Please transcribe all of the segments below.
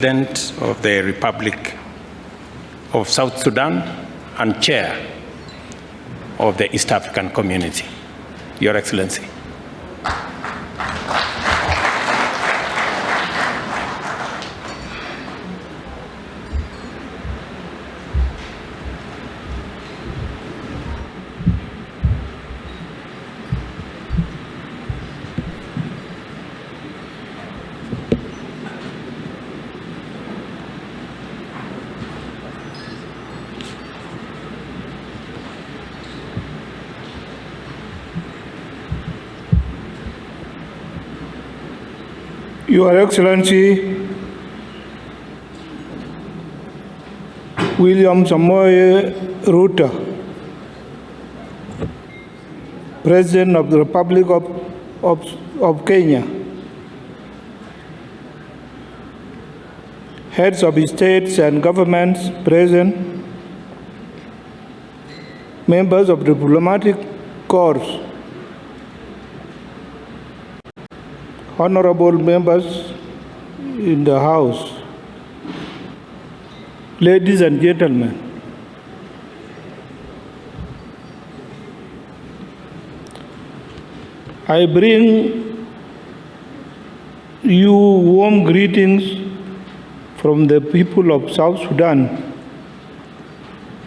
President of the Republic of South Sudan and Chair of the East African Community, Your Excellency. Your Excellency, William Samoei Ruto, President of the Republic of Kenya, heads of states and governments present, members of the diplomatic corps, honorable members in the House, ladies and gentlemen, I bring you warm greetings from the people of South Sudan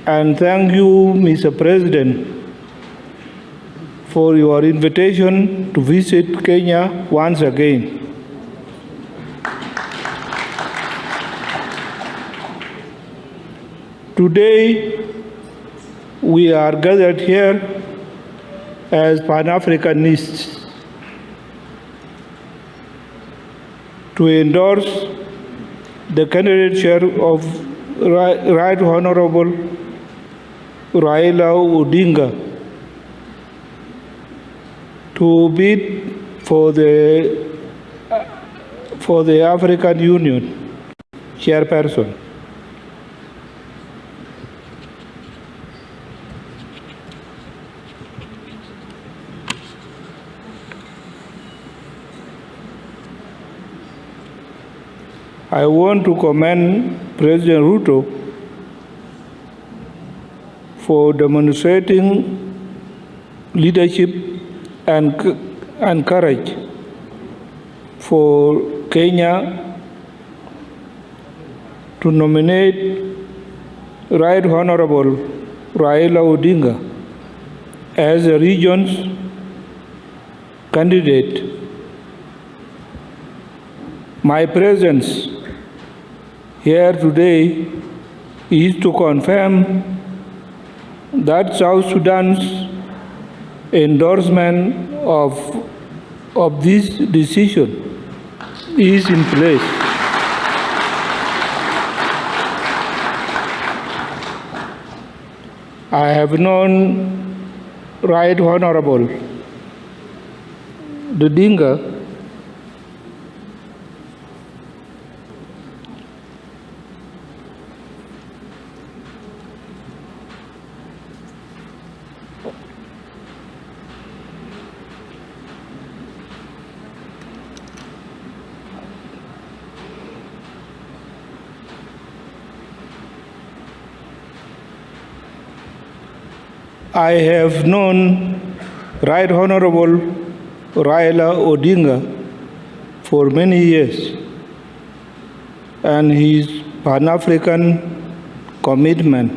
and thank you, Mr. President, for your invitation to visit Kenya once again. Today, we are gathered here as Pan-Africanists to endorse the candidature of Right Honorable Raila Odinga to bid for the African Union chairperson. I want to commend President Ruto for demonstrating leadership and courage for Kenya to nominate Right Honorable Raila Odinga as the region's candidate. My presence here today is to confirm that South Sudan's endorsement of this decision is in place. I have known Right Honorable Odinga I have known Right Honorable Raila Odinga for many years, and his Pan-African commitment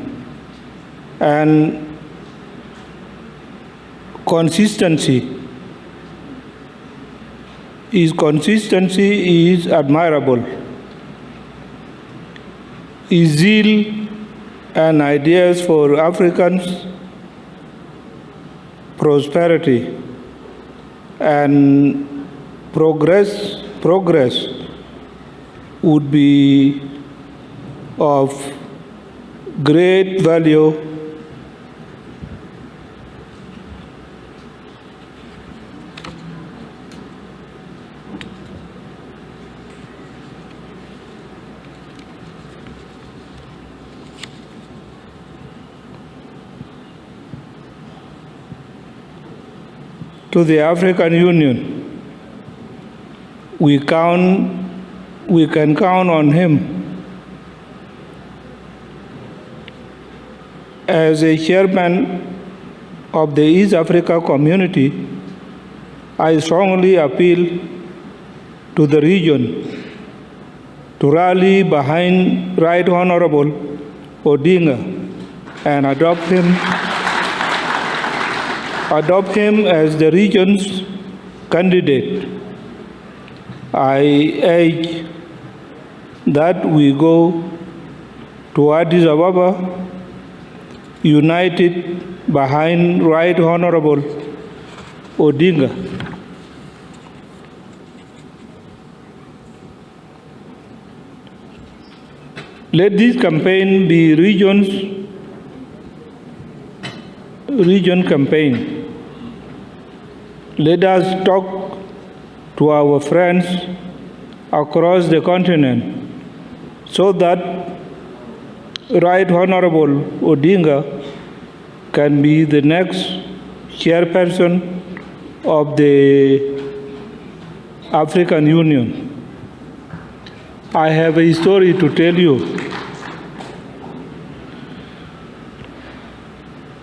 and consistency. His consistency is admirable. His zeal and ideas for Africans' prosperity and progress would be of great value to the African Union. We count we can count on him. As a chairman of the East Africa community, I strongly appeal to the region to rally behind Right Honorable Odinga and adopt him as the region's candidate. I urge that we go to Addis Ababa united behind Right Honorable Odinga. Let this campaign be region campaign. Let us talk to our friends across the continent so that Right Honorable Odinga can be the next chairperson of the African Union. I have a story to tell you,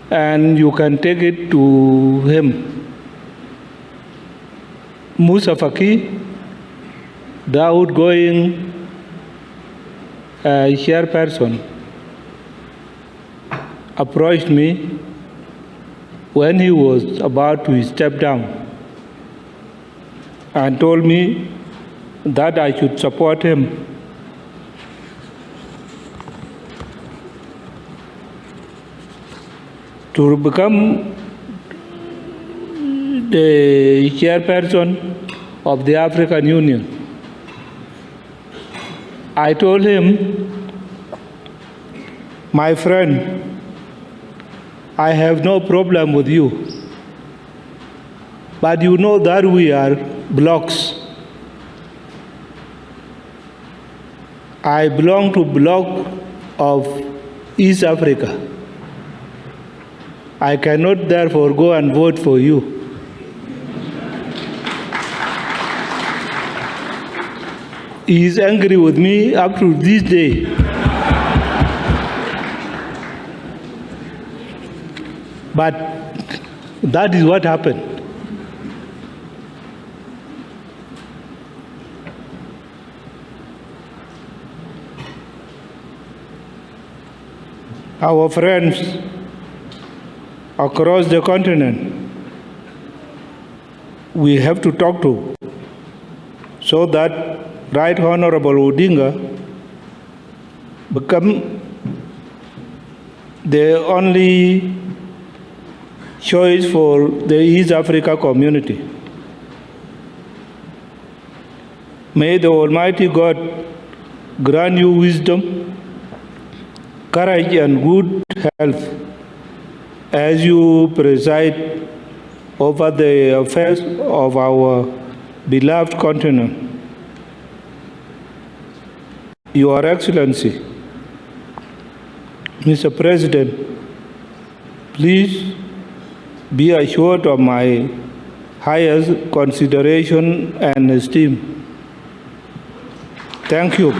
and you can take it to him. Musa Faki, the outgoing chairperson, approached me when he was about to step down and told me that I should support him. To become the chairperson of the African Union. I told him, my friend, I have no problem with you, but you know that we are blocs. I belong to bloc of East Africa. I cannot therefore go and vote for you. He is angry with me up to this day. But that is what happened. Our friends across the continent, we have to talk to so that Right Honorable Odinga become the only choice for the East Africa community. May the Almighty God grant you wisdom, courage, and good health as you preside over the affairs of our beloved continent. Your Excellency, Mr. President, please be assured of my highest consideration and esteem. Thank you.